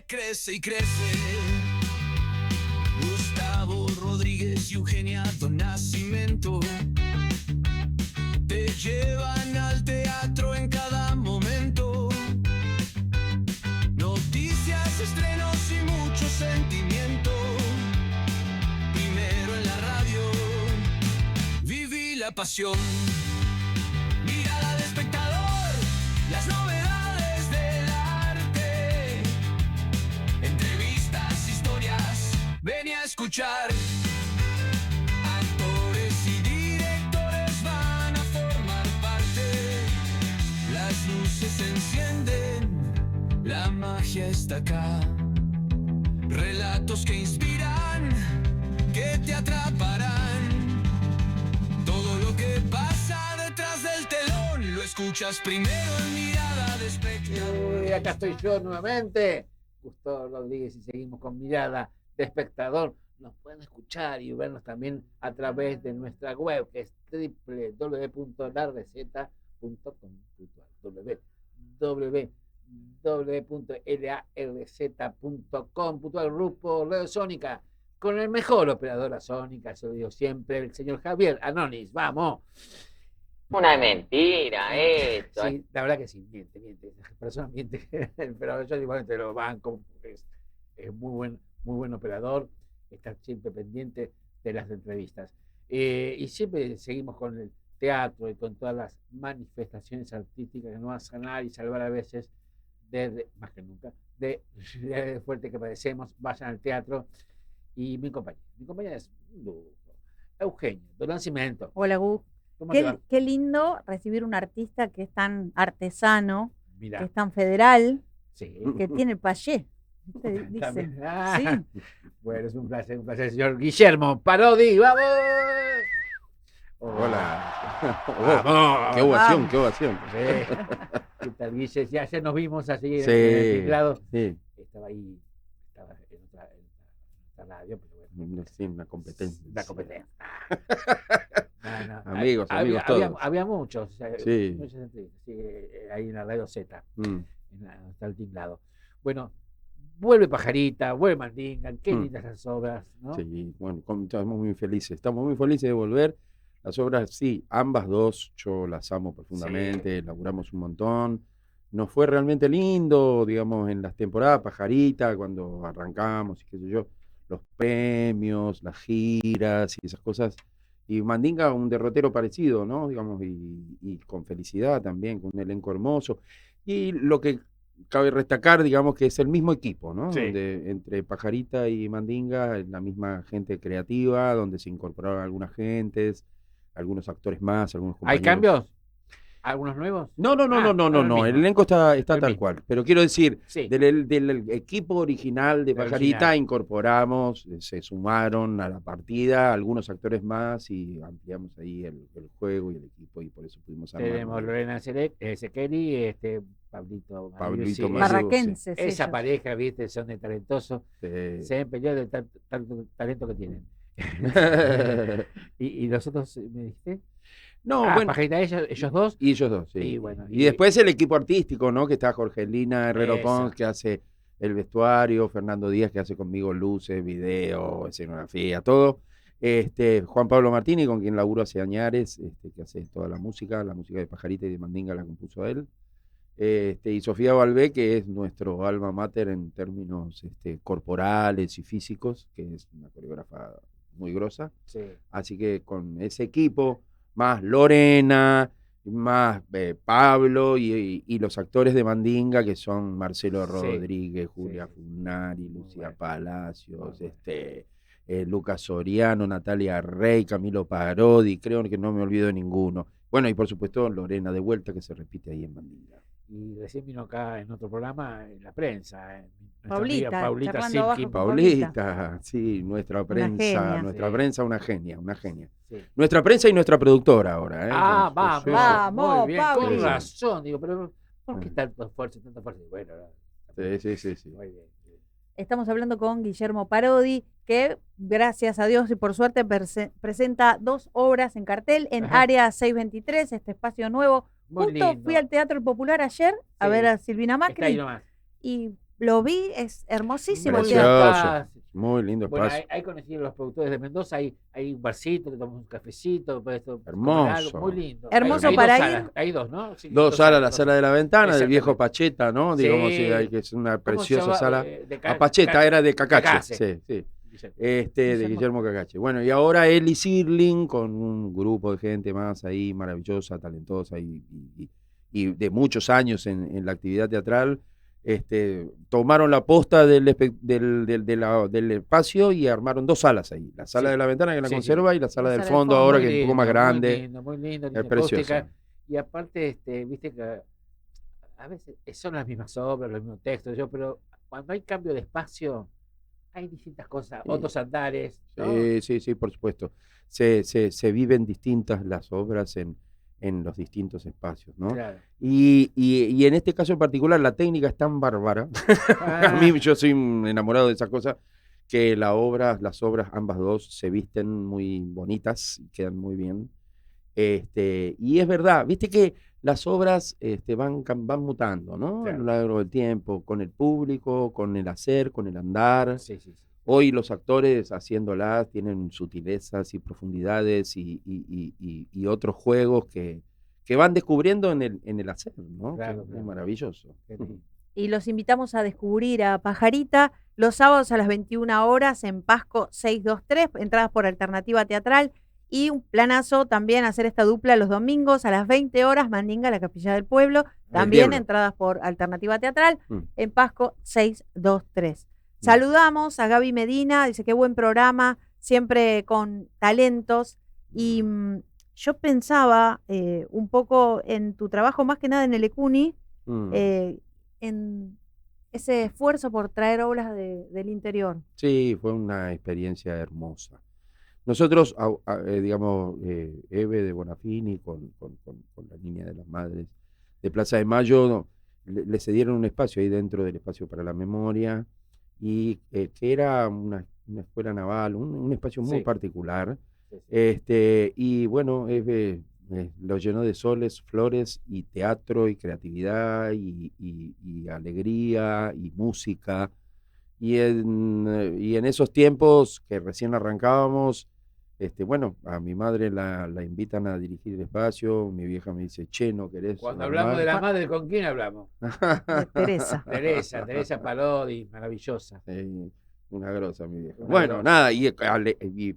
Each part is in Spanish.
crece y crece. Gustavo Rodríguez y Eugenia Don Nascimento te llevan al teatro en cada momento. Noticias, estrenos y mucho sentimiento. Primero en la radio, viví la pasión. Mirada de espectador, las novedades del arte. Entrevistas, historias, ven a escuchar. Actores y directores van a formar parte. Las luces se encienden, la magia está acá. Relatos que inspiran, que te atraparán. Todo lo que pasa detrás del telón lo escuchas primero en Mirada de Espectador. Acá estoy yo nuevamente, Gustavo Rodríguez, y seguimos con Mirada de Espectador. Nos pueden escuchar y vernos también a través de nuestra web, que es www.lareceta.com. www.larz.com. Grupo Radio Sónica, con el mejor operador Sónica, se lo digo siempre, el señor Javier Anonis. ¡Vamos! Una mentira esto. Sí, la verdad que sí, miente. La persona miente, pero yo igualmente lo banco, es muy buen operador, está siempre pendiente de las entrevistas. Y siempre seguimos con el teatro y con todas las manifestaciones artísticas que nos van a sanar y salvar a veces, más que nunca, de fuerte que padecemos. Vayan al teatro. Y mi compañera es Eugenia Don Nascimento. Hola, Gus. Qué lindo recibir un artista que es tan artesano, Mirá. que es tan federal, Sí. que tiene el payé. Dice. También. Sí. Bueno, es un placer, señor Guillermo Parodi. ¡Vamos! Hola. ¡Vamos! Qué ovación, qué ovación. Sí. ¿Qué tal, Guille? Ya ayer nos vimos así Sí, en el tinglado. sí. Estaba ahí, estaba en otra radio, pero bueno. Sí, una competencia. La competencia. No. Amigos todos. Había muchos. Sí. Muchos entrevistas, sí, ahí en la radio Z, está el tinglado. Bueno, vuelve Pajarita, vuelve Mandinga, qué lindas las obras, ¿no? Sí, bueno, estamos muy felices de volver. Las obras, sí, ambas dos, yo las amo profundamente, laburamos un montón. Nos fue realmente lindo, digamos, en las temporadas Pajarita, cuando arrancamos y qué sé yo, los premios, las giras y esas cosas. Y Mandinga, un derrotero parecido, ¿no? Digamos, y con felicidad también, con un elenco hermoso. Y lo que cabe destacar, digamos, que es el mismo equipo, ¿no? Sí. Donde, entre Pajarita y Mandinga, la misma gente creativa, donde se incorporaron algunas gentes, algunos actores más, algunos compañeros. ¿Hay cambios? ¿Algunos nuevos? No. El elenco está tal cual. Pero quiero decir, Sí. del equipo original de Pajarita incorporamos, se sumaron a la partida algunos actores más y ampliamos ahí el juego y el equipo, y por eso pudimos armar. Tenemos Lorena Sekeli, Pablito Marraquenses. Esa ellos. pareja, viste, son de talentosos. Se han peleado de tanto talento que tienen. ¿Y los otros me dijiste? No, bueno, Pajarita, ellos dos. Y ellos dos, sí. Y bueno, y después el equipo artístico, ¿no? Que está Jorgelina Herrero Pons, que hace el vestuario, Fernando Díaz, que hace conmigo luces, video, escenografía, todo. Juan Pablo Martini, con quien laburo hace añares, que hace toda la música de Pajarita y de Mandinga la compuso él. Y Sofía Balbé, que es nuestro alma mater en términos corporales y físicos, que es una coreógrafa muy grosa. Sí. Así que con ese equipo, más Lorena, más Pablo y los actores de Mandinga, que son Marcelo Rodríguez, Julia Funari, Lucía Palacios, Lucas Soriano, Natalia Rey, Camilo Parodi, creo que no me olvido de ninguno. Bueno, y por supuesto Lorena de vuelta, que se repite ahí en Mandinga. Y recién vino acá en otro programa, en la prensa. Paulita Silky. Paulita, sí, nuestra prensa, una genia. Sí. Nuestra prensa y nuestra productora ahora. Vamos, muy bien, Pauli. con razón, digo, pero ¿por qué tanta fuerza? Bueno, sí. Muy bien. Estamos hablando con Guillermo Parodi, que gracias a Dios y por suerte presenta 2 obras en cartel en Área 623, este espacio nuevo. Muy Justo lindo. fui al Teatro El Popular ayer a ver a Silvina Macri. Está ahí nomás. Y lo vi, es hermosísimo. Muy el teatro. bien. Precioso, muy lindo Bueno, espacio. ahí conocí a los productores de Mendoza, hay un barcito, le tomamos un cafecito, puedes comer Hermoso. algo, muy lindo. Hermoso Hay para dos ir. salas, hay dos, ¿no? Sí, Dos salas, la dos sala de la ventana, del viejo Exactamente. Pacheta, ¿no? Sí. Digamos, sí, hay que es una ¿Cómo se preciosa llama? sala. De Pacheta era de Cacache, Cacace. sí, sí. Guillermo. De Guillermo Cacache. Bueno, y ahora Eli Sirling con un grupo de gente más ahí maravillosa, talentosa y de muchos años en la actividad teatral, tomaron la posta del espacio y armaron dos salas ahí. La sala Sí. de la ventana que la Sí, conserva y la sala La del sala del fondo fondo. ahora Muy que es un poco más lindo, grande. muy lindo, Es linda preciosa. acústica. Y aparte, viste que a veces son las mismas obras, los mismos textos, pero cuando hay cambio de espacio, hay distintas cosas, Sí. otros andares, ¿no? Sí, por supuesto. Se viven distintas las obras en los distintos espacios, ¿no? Claro. Y en este caso en particular la técnica es tan bárbara. A mí yo soy un enamorado de esas cosas, que las obras, ambas dos, se visten muy bonitas y quedan muy bien. Y es verdad, viste que las obras van mutando, ¿no? A lo Claro. largo del tiempo, con el público, con el hacer, con el andar. Sí. Hoy los actores haciéndolas tienen sutilezas y profundidades y otros juegos que van descubriendo en el hacer, ¿no? Claro, Que claro. es maravilloso. Qué lindo. Y los invitamos a descubrir a Pajarita los sábados a las 21 horas en Pasco 623, entradas por Alternativa Teatral. Y un planazo también hacer esta dupla los domingos a las 20 horas, Mandinga, la Capilla del Pueblo. También Diablo. entradas por Alternativa Teatral Mm. en Pasco 623. Saludamos a Gaby Medina, dice qué buen programa, siempre con talentos. Y yo pensaba un poco en tu trabajo, más que nada en el ECUNI, Mm. en ese esfuerzo por traer obras del interior. Sí, fue una experiencia hermosa. Nosotros, digamos, Eve de Bonafini con la Niña de las Madres de Plaza de Mayo, le cedieron un espacio ahí dentro del espacio para la memoria, y que era una escuela naval, un espacio muy Sí. particular. Sí. Y bueno, Eve lo llenó de soles, flores y teatro y creatividad y alegría y música. Y en esos tiempos que recién arrancábamos, bueno, a mi madre la invitan a dirigir el espacio, mi vieja me dice, che, ¿no querés Cuando hablamos de armar? la madre, ¿con quién hablamos? De Teresa. Teresa Parodi, maravillosa. Una grosa mi vieja. Una Bueno, grosa. nada, y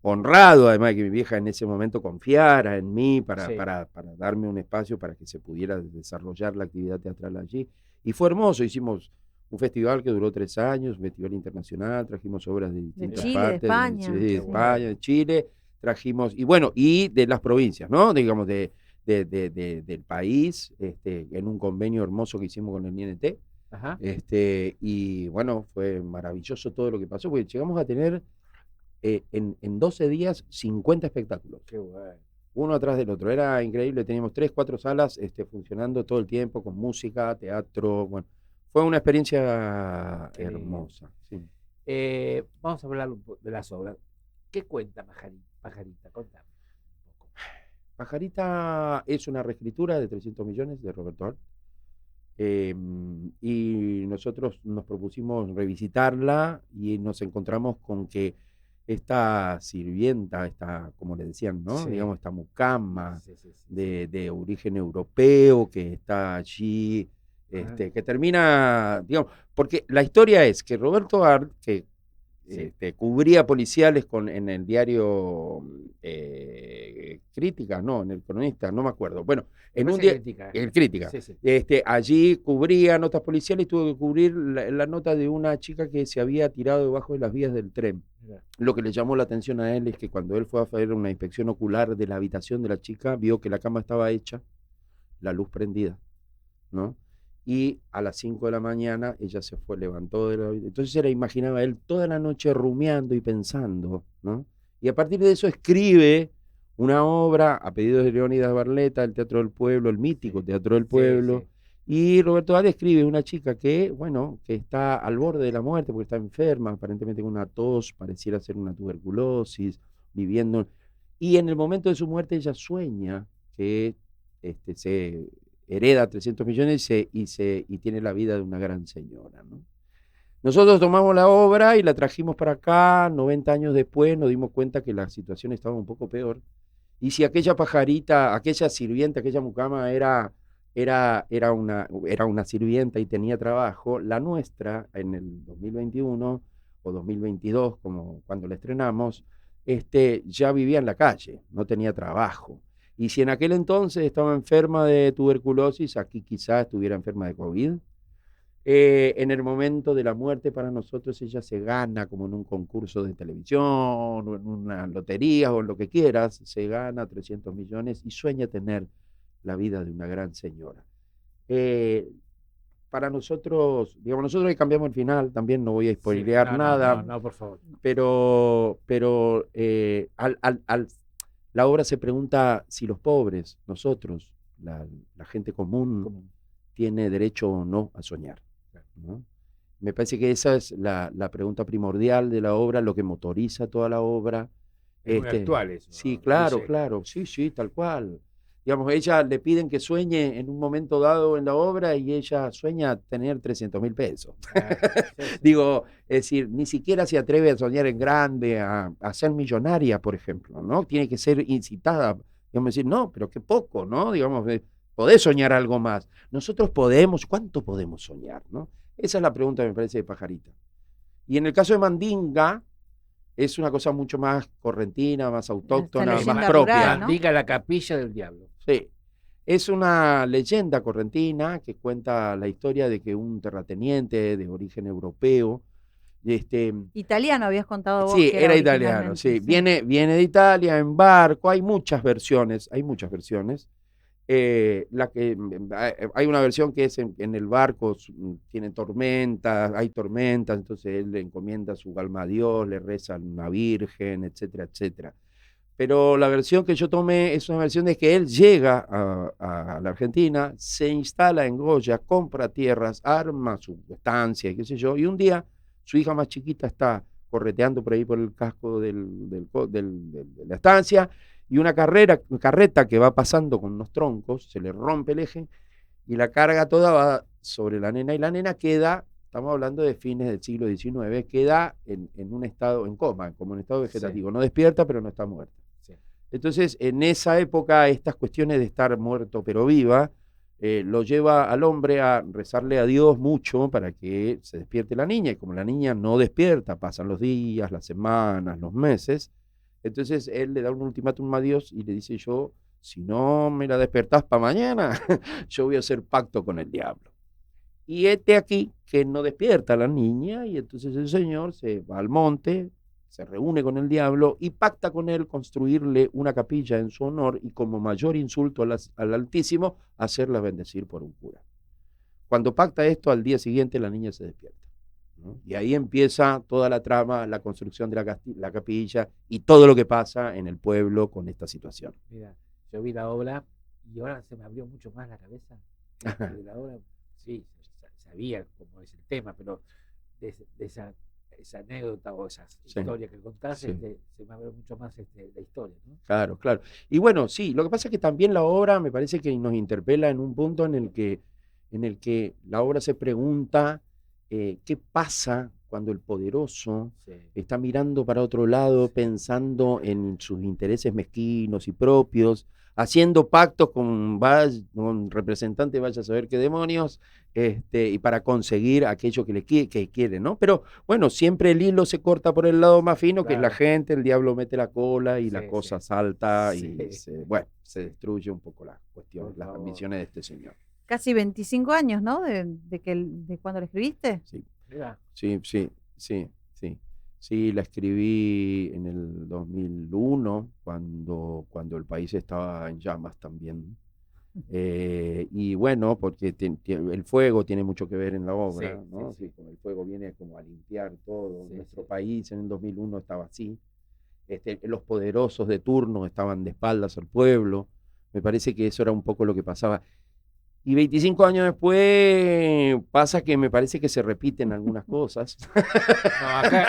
honrado además de que mi vieja en ese momento confiara en mí Sí. para darme un espacio para que se pudiera desarrollar la actividad teatral allí. Y fue hermoso, hicimos un festival que duró 3 años, un festival internacional, trajimos obras de distintas Chile, de partes, España, de sí. España, de Chile, trajimos, y bueno, y de las provincias, ¿no? Digamos, del país, en un convenio hermoso que hicimos con el INT. Ajá. Y bueno, fue maravilloso todo lo que pasó, porque llegamos a tener en 12 días 50 espectáculos, Qué bueno. uno atrás del otro. Era increíble, teníamos 3, 4 salas funcionando todo el tiempo, con música, teatro, bueno. Fue una experiencia Qué lindo. hermosa. Sí. Vamos a hablar de las obras. ¿Qué cuenta Pajarita? Contame un poco. Pajarita es una reescritura de 300 millones de Roberto Art. Y nosotros nos propusimos revisitarla y nos encontramos con que esta sirvienta, como le decían, ¿no? Sí. Digamos, esta mucama Sí. de origen europeo que está allí, que termina, digamos, porque la historia es que Roberto Art, que Sí. cubría policiales en el diario Crítica, no, en el Cronista, no me acuerdo. Bueno, en un día, el Crítica. Sí. Allí cubría notas policiales y tuvo que cubrir la nota de una chica que se había tirado debajo de las vías del tren. Mirá. Lo que le llamó la atención a él es que cuando él fue a hacer una inspección ocular de la habitación de la chica, vio que la cama estaba hecha, la luz prendida, ¿no? Y a las 5 de la mañana ella se fue, levantó de la habitación. Entonces se la imaginaba él toda la noche rumiando y pensando, ¿no? Y a partir de eso escribe una obra a pedido de Leónidas Barletta, el Teatro del Pueblo, el mítico Teatro del Pueblo. Y Roberto Art escribe una chica que, bueno, que está al borde de la muerte porque está enferma, aparentemente con una tos, pareciera ser una tuberculosis, viviendo. Y en el momento de su muerte ella sueña que hereda 300 millones y tiene la vida de una gran señora, ¿no? Nosotros tomamos la obra y la trajimos para acá, 90 años después nos dimos cuenta que la situación estaba un poco peor. Y si aquella pajarita, aquella sirvienta, aquella mucama era una sirvienta y tenía trabajo, la nuestra en el 2021 o 2022, como cuando la estrenamos, ya vivía en la calle, no tenía trabajo. Y si en aquel entonces estaba enferma de tuberculosis, aquí quizás estuviera enferma de COVID. En el momento de la muerte para nosotros ella se gana como en un concurso de televisión o en una lotería o en lo que quieras, se gana 300 millones y sueña tener la vida de una gran señora. Para nosotros, digamos, nosotros ahí cambiamos el final, también no voy a spoilear nada, No, por favor. pero la obra se pregunta si los pobres, nosotros, la gente común, tiene derecho o no a soñar, ¿no? Me parece que esa es la pregunta primordial de la obra, lo que motoriza toda la obra. Es muy actual eso, Sí, ¿no? claro, Dice. claro, sí, tal cual. Digamos, ella le piden que sueñe en un momento dado en la obra y ella sueña tener 300.000 pesos. Digo, es decir, ni siquiera se atreve a soñar en grande, a ser millonaria, por ejemplo, ¿no? Tiene que ser incitada, digamos, decir, no, pero qué poco, ¿no? Digamos, podés soñar algo más. Nosotros podemos, ¿cuánto podemos soñar, no? Esa es la pregunta, me parece, de Pajarita. Y en el caso de Mandinga, es una cosa mucho más correntina, más autóctona, leyenda más propia. rural, ¿no? Diga la capilla del diablo. Sí. Es una leyenda correntina que cuenta la historia de que un terrateniente de origen europeo, Italiano habías contado vos. sí, que era italiano, originalmente, sí. Viene de Italia en barco, hay muchas versiones, hay una versión que es en el barco, tiene tormentas, hay tormentas, entonces él le encomienda su alma a Dios, le reza a una virgen, etcétera, etcétera. Pero la versión que yo tomé es una versión de que él llega a la Argentina, se instala en Goya, compra tierras, arma su estancia, qué sé yo, y un día su hija más chiquita está correteando por ahí por el casco de la estancia, y una carreta que va pasando con unos troncos, se le rompe el eje, y la carga toda va sobre la nena, y la nena queda, estamos hablando de fines del siglo XIX, queda en un estado, en coma, como en estado vegetativo, no despierta, pero no está muerta. Entonces, en esa época, estas cuestiones de estar muerto pero viva, lo lleva al hombre a rezarle a Dios mucho para que se despierte la niña, y como la niña no despierta, pasan los días, las semanas, los meses, entonces él le da un ultimátum a Dios y le dice, yo, si no me la despertás para mañana, yo voy a hacer pacto con el diablo. Y aquí que no despierta a la niña, y entonces el señor se va al monte, se reúne con el diablo y pacta con él construirle una capilla en su honor y como mayor insulto al Altísimo, hacerla bendecir por un cura. Cuando pacta esto, al día siguiente la niña se despierta, ¿no? Y ahí empieza toda la trama, la construcción de la capilla y todo lo que pasa en el pueblo con esta situación. Mira, yo vi la obra y ahora se me abrió mucho más la cabeza de la obra. Sí, sabía cómo es el tema, pero de esa anécdota o esa historia que contás, se me abrió mucho más la historia, ¿no? Claro, claro. Y bueno, sí, lo que pasa es que también la obra me parece que nos interpela en un punto en el que la obra se pregunta qué pasa cuando el poderoso está mirando para otro lado, pensando en sus intereses mezquinos y propios, haciendo pactos con representantes, vaya a saber qué demonios, y para conseguir aquello que quiere, ¿no? Pero bueno, siempre el hilo se corta por el lado más fino, que es la gente, el diablo mete la cola y la cosa salta y se destruye un poco la cuestión, las ambiciones de este señor. Casi 25 años, ¿no? De cuando la escribiste. Sí. Sí, la escribí en el 2001, cuando el país estaba en llamas también. Y bueno, porque el fuego tiene mucho que ver en la obra, ¿no? Sí, como el fuego viene como a limpiar todo. Nuestro país en el 2001 estaba así. Los poderosos de turno estaban de espaldas al pueblo. Me parece que eso era un poco lo que pasaba. Y 25 años después pasa que me parece que se repiten algunas cosas. No,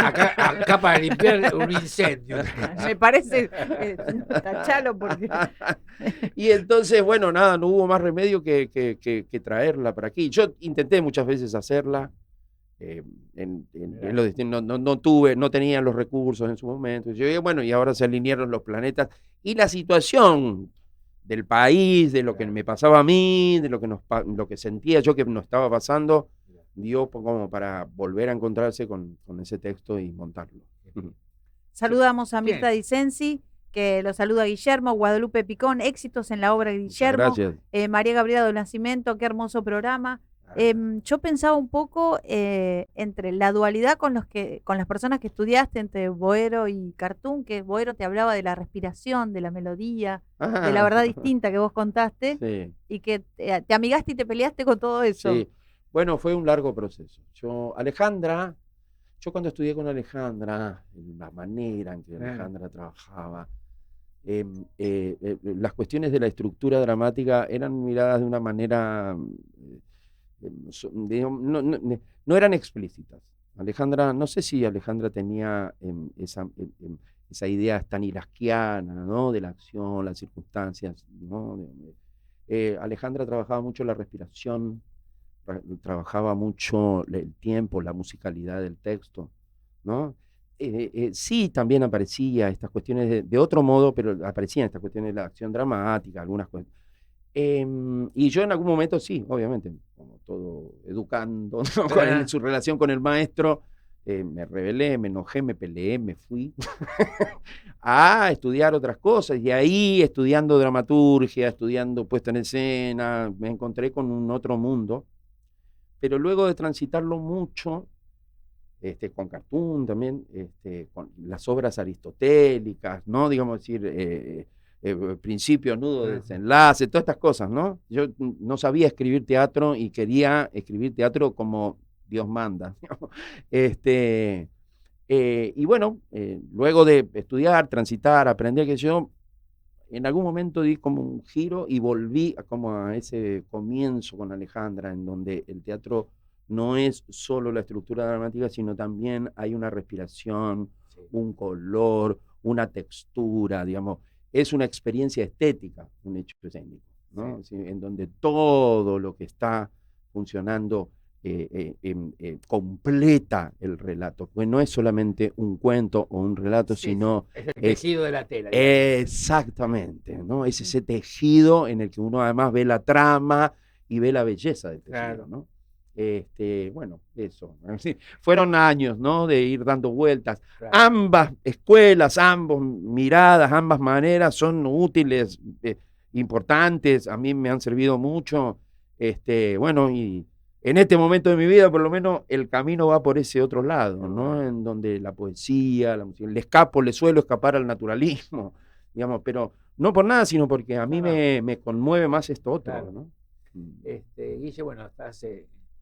acá para limpiar un incendio. Me parece, tachalo porque... Y entonces, bueno, nada, no hubo más remedio que traerla para aquí. Yo intenté muchas veces hacerla. No tenía los recursos en su momento. Yo dije, bueno, y ahora se alinearon los planetas. Y la situación del país, de lo que me pasaba a mí, de lo que sentía yo que nos estaba pasando, dio como para volver a encontrarse con ese texto y montarlo. Saludamos a Mirta Bien. Dicensi, que lo saluda Guillermo, Guadalupe Picón, éxitos en la obra de Muchas Guillermo, gracias. María Gabriela del Nacimiento, qué hermoso programa. Yo pensaba un poco entre la dualidad con las personas que estudiaste, entre Boero y Cartoon, que Boero te hablaba de la respiración, de la melodía, de la verdad distinta que vos contaste, Sí, y que te amigaste y te peleaste con todo eso. sí. Bueno, fue un largo proceso. Yo cuando estudié con Alejandra, la manera en que Alejandra trabajaba, las cuestiones de la estructura dramática eran miradas de una manera, digamos, no eran explícitas. Alejandra, no sé si Alejandra tenía esa idea stanislavskiana, ¿no? De la acción, las circunstancias, ¿no? Alejandra trabajaba mucho la respiración, trabajaba mucho el tiempo, la musicalidad del texto, ¿no? Sí, también aparecía estas cuestiones de otro modo, pero aparecían estas cuestiones de la acción dramática, algunas cosas. Y yo en algún momento sí, obviamente, como todo educando, ¿no? En su relación con el maestro, me rebelé, me enojé, me peleé, me fui a estudiar otras cosas. Y ahí, estudiando dramaturgia, estudiando puesta en escena, me encontré con un otro mundo. Pero luego de transitarlo mucho, con Cartoon también, con las obras aristotélicas, ¿no? Digamos decir, principio, nudo, desenlace, todas estas cosas, ¿no? Yo no sabía escribir teatro y quería escribir teatro como Dios manda. Y bueno, luego de estudiar, transitar, aprender, que yo en algún momento di como un giro y volví como a ese comienzo con Alejandra, en donde el teatro no es solo la estructura dramática, sino también hay una respiración, un color, una textura, digamos. Es una experiencia estética, un hecho escénico, ¿no? Sí, en donde todo lo que está funcionando completa el relato, pues no es solamente un cuento o un relato, sino es el tejido de la tela. Exactamente, ¿no? Es ese tejido en el que uno además ve la trama y ve la belleza del tejido, ¿no? Bueno, eso. Fueron años, ¿no? De ir dando vueltas. Claro. Ambas escuelas, ambas miradas, ambas maneras son útiles, importantes. A mí me han servido mucho. Bueno, y en este momento de mi vida, por lo menos, el camino va por ese otro lado, ¿no? En donde la poesía, la música, le suelo escapar al naturalismo, digamos, pero no por nada, sino porque a mí me conmueve más esto otro, claro, ¿no? Guille, bueno, estás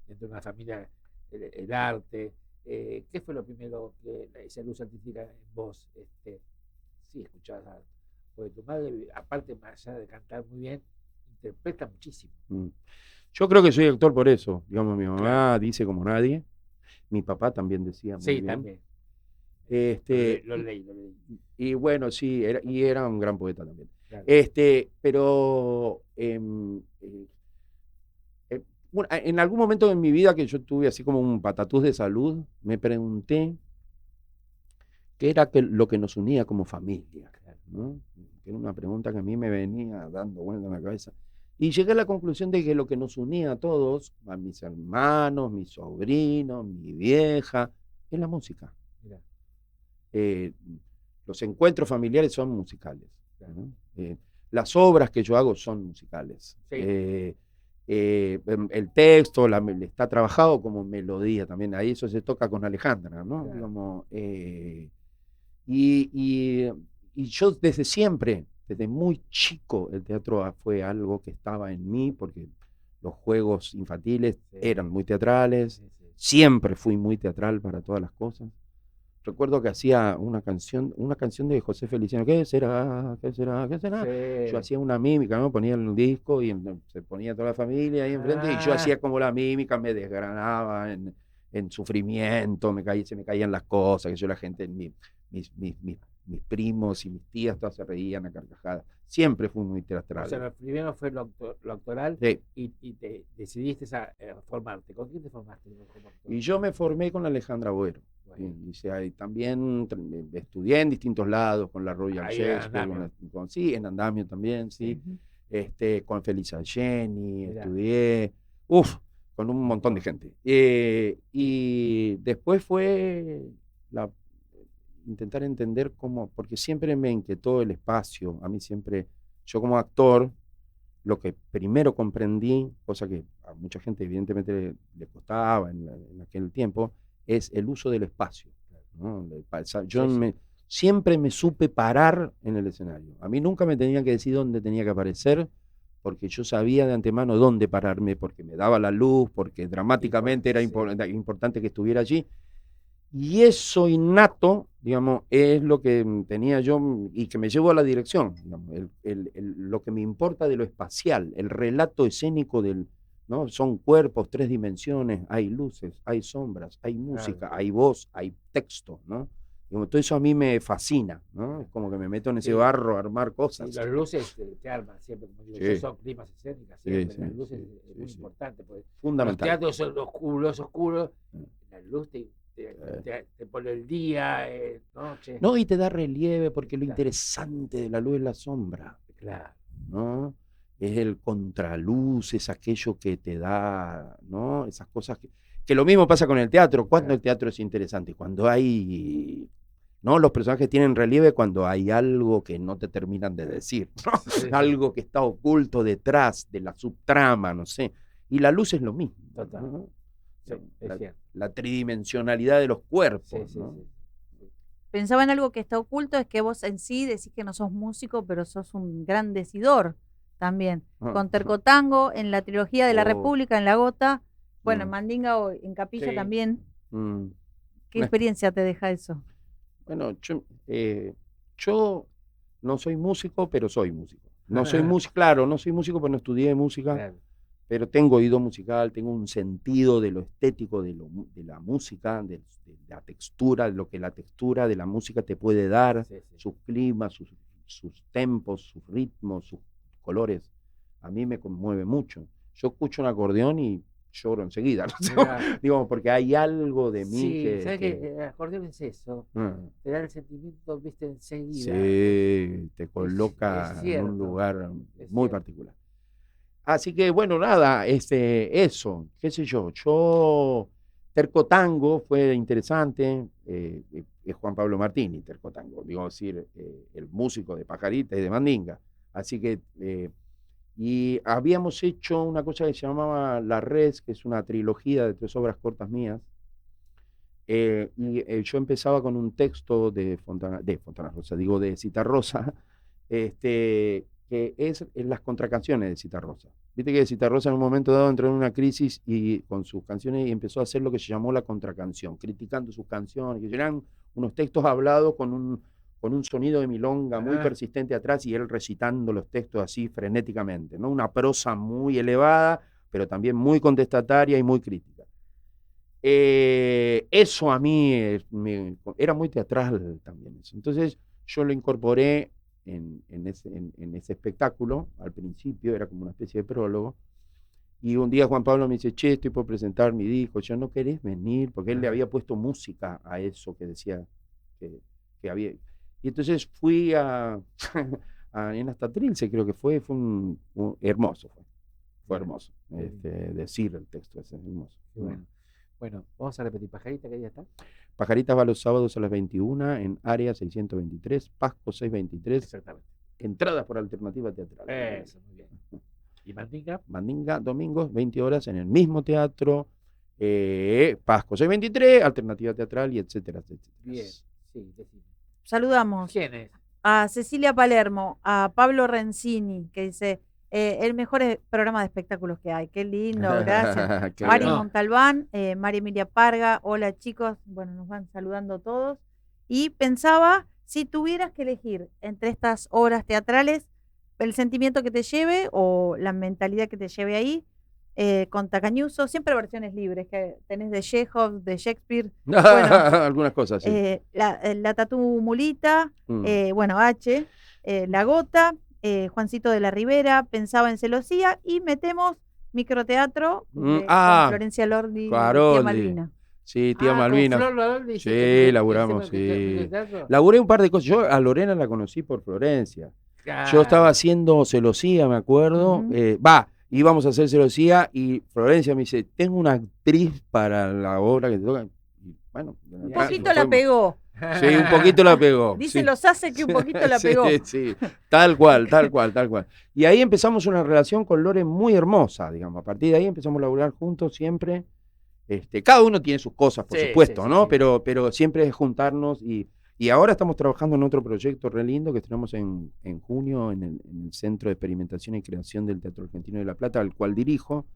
dentro de una familia, el arte. ¿Qué fue lo primero que esa luz artística en vos? Sí, escuchabas arte. Porque tu madre, aparte, más allá de cantar muy bien, interpreta muchísimo. Yo creo que soy actor por eso. Digamos, mi mamá dice como nadie. Mi papá también decía muy bien. También. Lo leí. Y bueno, sí, era un gran poeta también. Claro. Pero bueno, en algún momento de mi vida que yo tuve así como un patatús de salud, me pregunté qué era lo que nos unía como familia, ¿no? Era una pregunta que a mí me venía dando vuelta en la cabeza. Y llegué a la conclusión de que lo que nos unía a todos, a mis hermanos, mis sobrinos, mi vieja, es la música. Los encuentros familiares son musicales, ¿no? Las obras que yo hago son musicales. Sí. El texto está trabajado como melodía también. Ahí eso se toca con Alejandra, ¿no? Claro. Como, y yo desde siempre, desde muy chico, el teatro fue algo que estaba en mí, porque los juegos infantiles eran muy teatrales. Siempre fui muy teatral para todas las cosas. recuerdo que hacía una canción de José Feliciano, ¿qué será? ¿Qué será? ¿Qué será? Sí. Yo hacía una mímica, ¿no? Ponía el disco y se ponía toda la familia ahí enfrente y yo hacía como la mímica, me desgranaba en sufrimiento, se me caían las cosas, que yo la gente, mis primos y mis tías todas se reían a carcajadas. Siempre fui muy O teatral. sea, lo primero fue lo actoral Sí. y te decidiste formarte. ¿Con quién te formaste como actor? Y yo me formé con Alejandra Boero. Bueno. Y también estudié en distintos lados, con la Royal Ahí en Shakespeare, Andamio. sí, en Andamio también, sí. Ujú. Con Felisa Jenny, Mirá. estudié, con un montón de gente. Y después fue intentar entender cómo, porque siempre me inquietó el espacio, a mí siempre, yo como actor, lo que primero comprendí, cosa que a mucha gente evidentemente le costaba en aquel tiempo, es el uso del espacio, ¿no? Yo siempre me supe parar en el escenario. A mí nunca me tenían que decir dónde tenía que aparecer, porque yo sabía de antemano dónde pararme, porque me daba la luz, porque dramáticamente era importante que estuviera allí. Y eso innato, digamos, es lo que tenía yo y que me llevó a la dirección, digamos, lo que me importa de lo espacial, el relato escénico ¿no? Son cuerpos, 3 dimensiones, hay luces, hay sombras, hay música, hay voz, hay texto, ¿no? Digamos, todo eso a mí me fascina, ¿no? Es como que me meto en ese barro a armar cosas. Sí, las luces te arman siempre, como digo, Sí. son climas escénicas, siempre. Sí, Las luces sí, es sí, muy sí. importante, porque los Fundamental. teatros son oscuros, la luz te pone el día, noche. No, y te da relieve, porque lo Claro. interesante de la luz es la sombra, Claro. ¿no? Es el contraluz, es aquello que te da, ¿no? Esas cosas que lo mismo pasa con el teatro. ¿Cuándo el teatro es interesante? Cuando hay, ¿no? Los personajes tienen relieve cuando hay algo que no te terminan de decir, ¿no? Sí. Algo que está oculto detrás de la subtrama, no sé. Y la luz es lo mismo, Total. ¿no? Sí, es cierto. La tridimensionalidad de los cuerpos, Sí, ¿no? sí. Pensaba en algo que está oculto, es que vos en sí decís que no sos músico, pero sos un gran decidor también. Con Tercotango, en la trilogía de la República, en La Gota, bueno, en Mandinga o en Capilla Sí. también. Mm. ¿Qué experiencia te deja eso? Bueno, yo no soy músico, pero soy músico. No soy músico, claro, no soy músico, pero no estudié música, Claro. pero tengo oído musical, tengo un sentido de lo estético de la música, de la textura, lo que la textura de la música te puede dar, Sí, sí. sus climas, sus tempos, sus ritmos, sus colores. A mí me conmueve mucho. Yo escucho un acordeón y lloro enseguida, ¿no? Mirá. Digo, porque hay algo de mí Sí, ¿sabes qué? El acordeón es eso. Ah. Te da el sentimiento, viste, enseguida. Sí, te coloca es en cierto, un lugar es muy cierto. particular. Así que, bueno, nada, eso, qué sé yo, Tercotango fue interesante, es Juan Pablo Martini, Tercotango, digo decir, el músico de Pajarita y de Mandinga. Así que, y habíamos hecho una cosa que se llamaba La Res, que es una trilogía de 3 obras cortas mías. Yo empezaba con un texto de Fontana Rosa, digo de Citarrosa, que es las contracanciones de Citarrosa. Viste que Citarrosa en un momento dado entró en una crisis y con sus canciones y empezó a hacer lo que se llamó la contracanción, criticando sus canciones, que eran unos textos hablados con un sonido de milonga muy persistente atrás y él recitando los textos así frenéticamente, ¿no? Una prosa muy elevada, pero también muy contestataria y muy crítica. Eso a mí era muy teatral también eso. Entonces yo lo incorporé en ese espectáculo. Al principio era como una especie de prólogo. Y un día Juan Pablo me dice, che, estoy por presentar mi disco. Yo, ¿no querés venir? Porque él le había puesto música a eso que decía que había. Y entonces fui en hasta Trilce, creo que fue hermoso. Fue hermoso. Decir el texto ese es hermoso. Bueno, vamos a repetir. Pajarita, ¿qué día está? Pajarita va los sábados a las 21 en área 623, Pasco 623. Exactamente. Entradas por alternativa teatral. Eso, muy bien. ¿Y Mandinga? Mandinga, domingos, 20 horas en el mismo teatro. Pasco 623, alternativa teatral y etcétera, etcétera. Bien, sí, decime. Saludamos ¿Quién es? a Cecilia Palermo, a Pablo Rencini, que dice, el mejor programa de espectáculos que hay. Qué lindo, gracias. Mari Claro. Montalbán, María Emilia Parga, hola chicos, bueno, nos van saludando todos. Y pensaba, si tuvieras que elegir entre estas obras teatrales, el sentimiento que te lleve o la mentalidad que te lleve ahí, con Tacañuso, siempre versiones libres, que tenés de Chekhov, de Shakespeare, bueno, Algunas cosas, sí. la Tatú Mulita, bueno, H, La Gota, Juancito de la Ribera, pensaba en Celosía y metemos microteatro con Florencia Lordi y Tía Malvina. Sí, Tía Malvina. Con Flor Lordi, Sí, laburamos, sí. Laburé un par de cosas. Yo a Lorena la conocí por Florencia. Yo estaba haciendo Celosía, me acuerdo. Íbamos a hacer Celosía y Florencia me dice, tengo una actriz para la obra que te toca. Y bueno, un poquito la pegó. Sí, un poquito la pegó. Dice sí. los hace que un poquito la pegó. Sí, tal cual. Y ahí empezamos una relación con Lore muy hermosa, digamos. A partir de ahí empezamos a laburar juntos siempre. Cada uno tiene sus cosas, por supuesto, ¿no? Sí. Pero siempre es juntarnos y ahora estamos trabajando en otro proyecto re lindo que tenemos en junio en el Centro de Experimentación y Creación del Teatro Argentino de La Plata, al cual dirijo.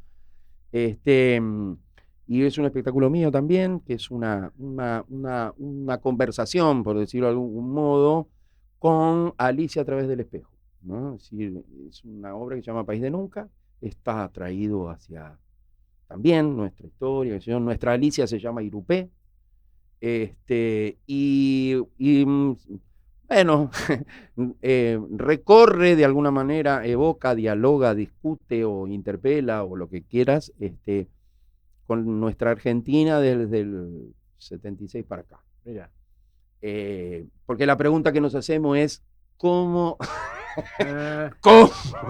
Y es un espectáculo mío también, que es una conversación, por decirlo de algún modo, con Alicia a través del espejo, ¿no? Es decir, es una obra que se llama País de Nunca, está atraído hacia también nuestra historia, nuestra Alicia se llama Irupé, bueno, recorre de alguna manera, evoca, dialoga, discute o interpela o lo que quieras, con nuestra Argentina desde el 76 para acá. Mira. Porque la pregunta que nos hacemos es ¿cómo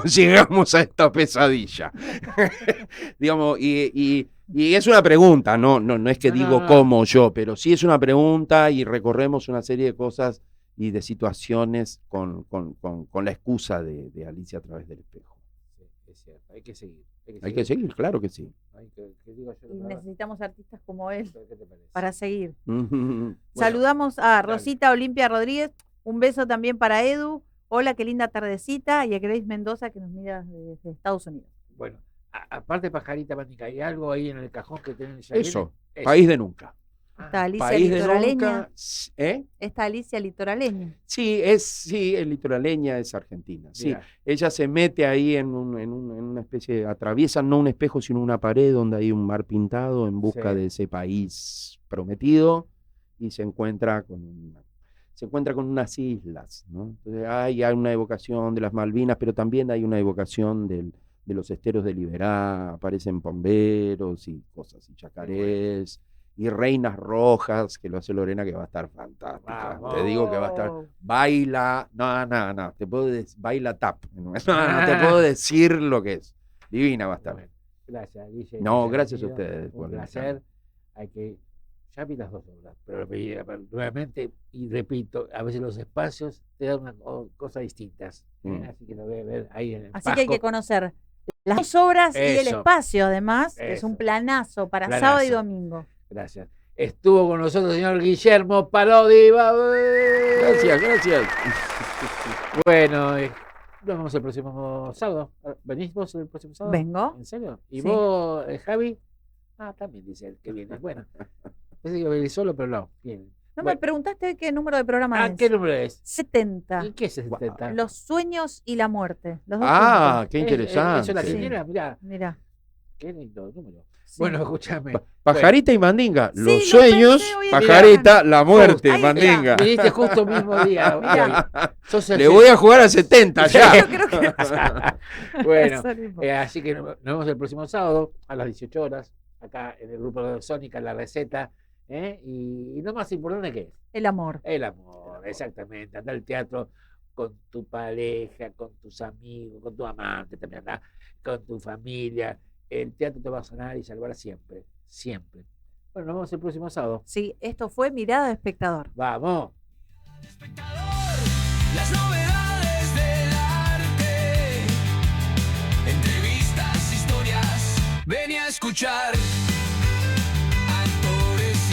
llegamos a esta pesadilla? Digamos, y es una pregunta, no es que digo cómo yo, pero sí es una pregunta y recorremos una serie de cosas y de situaciones con la excusa de Alicia a través del espejo. Sí, es cierto, hay que seguir. Hay que seguir, claro que sí. Y necesitamos artistas como él ¿Qué te parece? para seguir. Bueno, saludamos a Rosita Olimpia Rodríguez, un beso también para Edu, hola, qué linda tardecita, y a Grace Mendoza que nos mira desde Estados Unidos. Bueno, aparte de Pajarita Mática, ¿hay algo ahí en el cajón que tienen ya? Eso, País de Nunca. Esta Alicia País litoraleña. de Nunca, Esta Alicia litoraleña. Sí, es litoraleña, es argentina. Sí, Mira. ella se mete ahí en una especie, atraviesa no un espejo, sino una pared donde hay un mar pintado en busca de ese país prometido y se encuentra con unas islas, ¿no? Entonces hay una evocación de las Malvinas, pero también hay una evocación de los esteros de Liberá, aparecen pomberos y cosas, y chacarés. Y Reinas Rojas, que lo hace Lorena, que va a estar fantástica. Te digo que va a estar. Baila. No. Te puedo baila tap. No te puedo decir lo que es. Divina va a estar. Bueno, gracias, Guille. No, gracias a ustedes. Un placer. Ya vi las dos obras, pero nuevamente, y repito, a veces los espacios te dan una cosa distintas. Así que lo voy a ver ahí en el Así que hay que conocer las dos obras y el espacio, además, que es un planazo para sábado y domingo. Gracias. Estuvo con nosotros el señor Guillermo Parodi. Gracias. Bueno, nos vemos el próximo sábado. ¿Venís vos el próximo sábado? Vengo. ¿En serio? ¿Y sí. Vos, Javi? También dice él que viene. Bueno, pensé que iba a venir solo, pero no. Viene. No me preguntaste qué número de programa es. ¿Qué número es? 70. ¿Y qué es 70? Wow. Los sueños y la muerte. Los dos qué interesante. ¿Eso es la quiniela? Mirá. Qué lindo número. Sí. Bueno, escúchame. Pajarita y Mandinga. Los sueños, Pajarita, la muerte, Mandinga. Viniste justo el mismo día. Le voy a jugar a 70 ya. Yo creo que... Bueno, así que nos vemos el próximo sábado a las 18 horas, acá en el grupo de Sónica, La Receta. Y lo más importante que es el amor. El amor, exactamente. Andar al teatro con tu pareja, con tus amigos, con tu amante también, ¿verdad? Con tu familia. El teatro te va a sanar y salvar siempre, siempre. Bueno, nos vemos el próximo sábado. Sí, esto fue Mirada de Espectador. ¡Vamos! Espectador, las novedades del arte, entrevistas, historias, ven a escuchar.